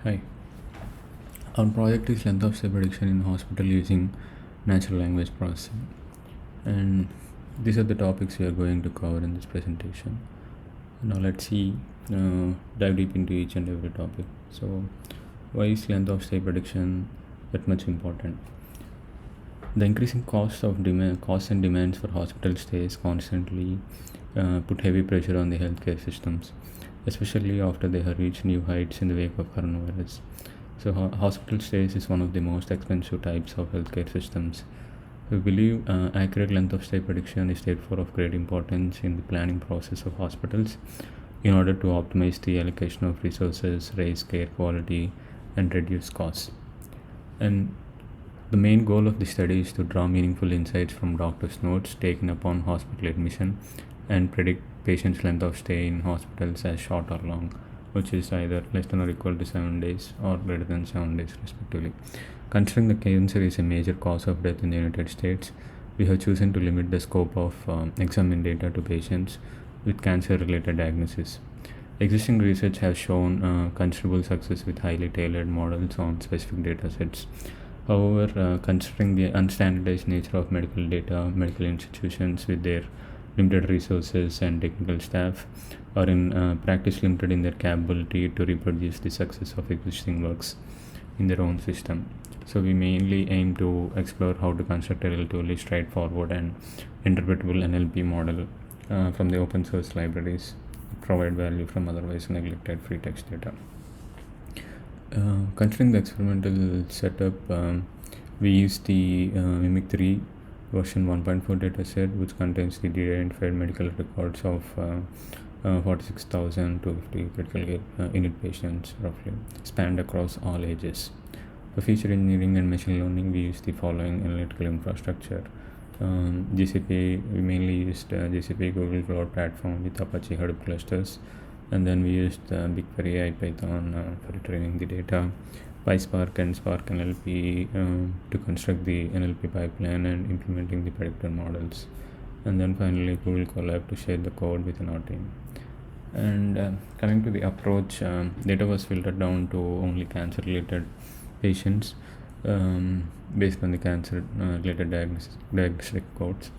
Hi. Our project is length of stay prediction in hospital using natural language processing. And these are the topics we are going to cover in this presentation. Now let's dive deep into each and every topic. So why is length of stay prediction that much important? The increasing costs and demands for hospital stays constantly put heavy pressure on the healthcare systems, especially after they have reached new heights in the wake of coronavirus. So, hospital stays is one of the most expensive types of healthcare systems. We believe accurate length of stay prediction is therefore of great importance in the planning process of hospitals in order to optimize the allocation of resources, raise care quality, and reduce costs. And the main goal of the study is to draw meaningful insights from doctors' notes taken upon hospital admission and predict patients' length of stay in hospitals as short or long, which is either less than or equal to 7 days or greater than 7 days, respectively. Considering the cancer is a major cause of death in the United States, we have chosen to limit the scope of examine data to patients with cancer-related diagnosis. Existing research has shown considerable success with highly tailored models on specific data sets. However, considering the unstandardized nature of medical data, medical institutions with their limited resources and technical staff are in practice limited in their capability to reproduce the success of existing works in their own system. So we mainly aim to explore how to construct a relatively straightforward and interpretable NLP model from the open source libraries that provide value from otherwise neglected free text data. Considering the experimental setup, we use the Mimic 3 version 1.4 dataset, which contains the de-identified medical records of 46,250 critical care unit patients, roughly, spanned across all ages. For feature engineering and machine learning, we use the following analytical infrastructure. GCP, we mainly used GCP Google Cloud Platform with Apache Hadoop clusters, and then we used BigQuery AI Python for retrieving the data, PySpark and Spark NLP to construct the NLP pipeline and implementing the predictor models, and then finally Google Colab to share the code within our team. And coming to the approach, data was filtered down to only cancer related patients based on the cancer related diagnostic codes.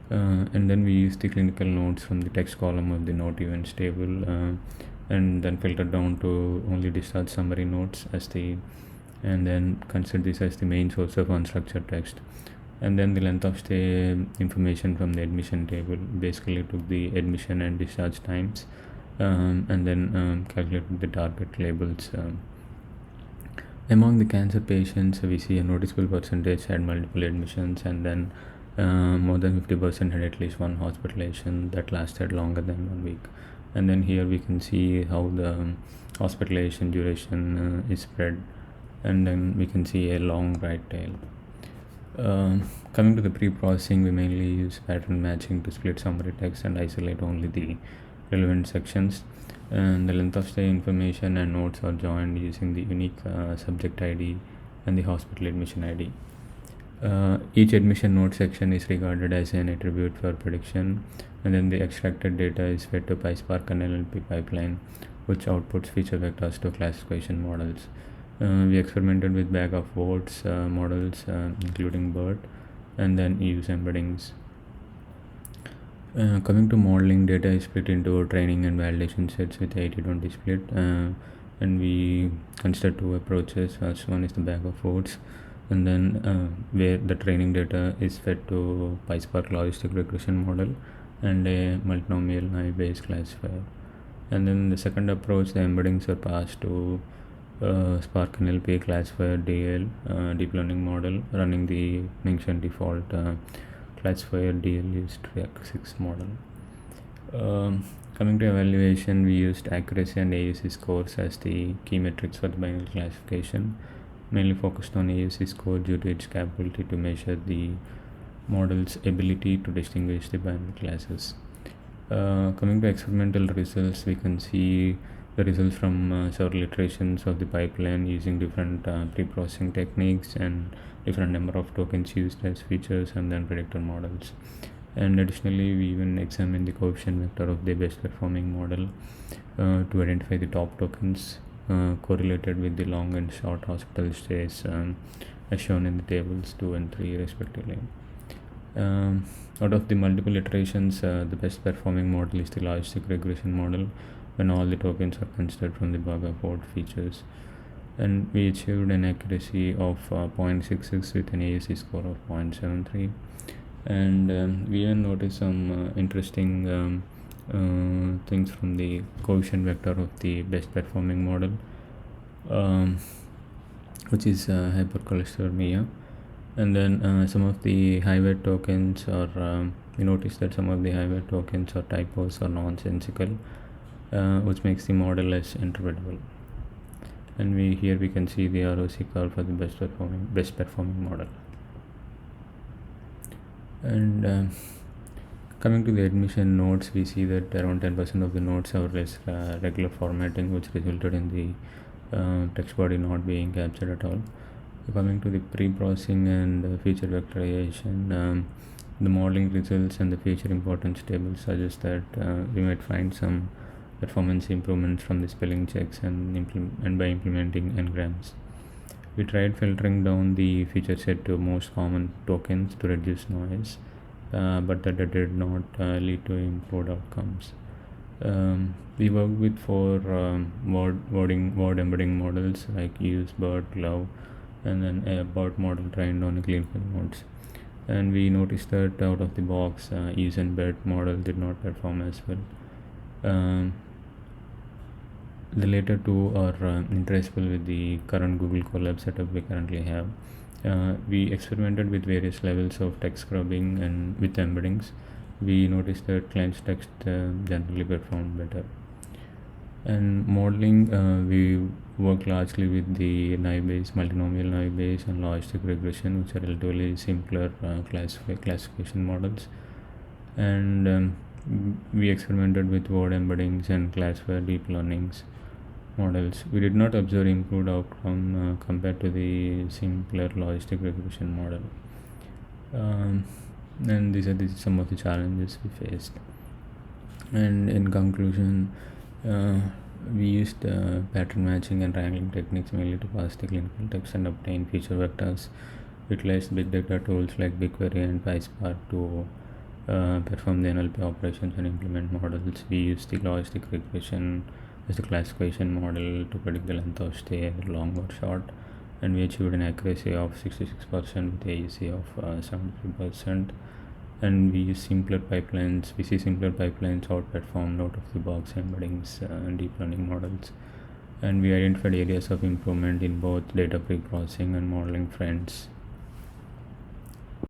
And then we use the clinical notes from the text column of the note events table, and then filter down to only discharge summary notes and then consider this as the main source of unstructured text. And then the length of stay information from the admission table basically took the admission and discharge times, and then calculated the target labels. Among the cancer patients, we see a noticeable percentage had multiple admissions, and then more than 50% had at least one hospitalization that lasted longer than 1 week. And then here we can see how the hospitalization duration is spread, and then we can see a long right tail. Coming to the pre-processing, we mainly use pattern matching to split summary text and isolate only the relevant sections, and the length of stay information and notes are joined using the unique subject ID and the hospital admission ID. Each admission note section is regarded as an attribute for prediction, and then the extracted data is fed to PySpark and NLP pipeline, which outputs feature vectors to classification models. We experimented with bag of words models, including BERT, and then use embeddings. Coming to modeling, data is split into training and validation sets with 80-20 split, and we consider two approaches. First one is the bag of words, and then where the training data is fed to PySpark logistic regression model and a multinomial naive Bayes classifier. And then the second approach, the embeddings are passed to Spark NLP classifier DL deep learning model running the mentioned default classifier DL used React 6 model. Coming to evaluation, we used accuracy and AUC scores as the key metrics for the binary classification, mainly focused on AUC score due to its capability to measure the model's ability to distinguish the binary classes. Coming to experimental results, we can see the results from several iterations of the pipeline using different pre-processing techniques and different number of tokens used as features and then predictor models. And additionally, we even examine the coefficient vector of the best performing model to identify the top tokens correlated with the long and short hospital stays, as shown in the tables 2 and 3 respectively. Out of the multiple iterations, the best performing model is the logistic regression model when all the tokens are considered from the bug of features. And we achieved an accuracy of 0.66 with an ASC score of 0.73. And we even noticed some interesting things from the coefficient vector of the best performing model, which is hypercholesteremia. And then some of the high weight tokens are we noticed that some of the high weight tokens or typos are nonsensical, which makes the model less interpretable. And here we can see the ROC curve for the best performing model. And coming to the admission nodes, we see that around 10% of the nodes have less regular formatting, which resulted in the text body not being captured at all. Coming to the pre-processing and feature vectorization, the modeling results and the feature importance table suggest that we might find some performance improvements from the spelling checks and by implementing n-grams. We tried filtering down the feature set to most common tokens to reduce noise, but that did not lead to improved outcomes. We worked with 4 word embedding models like use, BERT, GLOVE, and then a BERT model trained on clinical nodes. And we noticed that out of the box, use and BERT model did not perform as well. The later two are interactable with the current Google Colab setup we currently have. We experimented with various levels of text scrubbing and with embeddings. We noticed that client's text generally performed better. And modeling, we work largely with the naive-Bayes, multinomial naive-Bayes, and logistic regression, which are relatively simpler classification models. And we experimented with word embeddings and classifier deep learnings models. We did not observe improved outcome compared to the simpler logistic regression model. And these are some of the challenges we faced. And in conclusion, we used pattern matching and wrangling techniques mainly to parse the clinical text and obtain feature vectors. We utilized big data tools like BigQuery and PySpark to perform the NLP operations and implement models. We used the logistic regression as the classification model to predict the length of stay, long or short, and we achieved an accuracy of 66% with AUC of 73%. And we use simpler pipelines. We see simpler pipelines outperformed out of the box embeddings and deep learning models. And we identified areas of improvement in both data pre-processing and modeling fronts.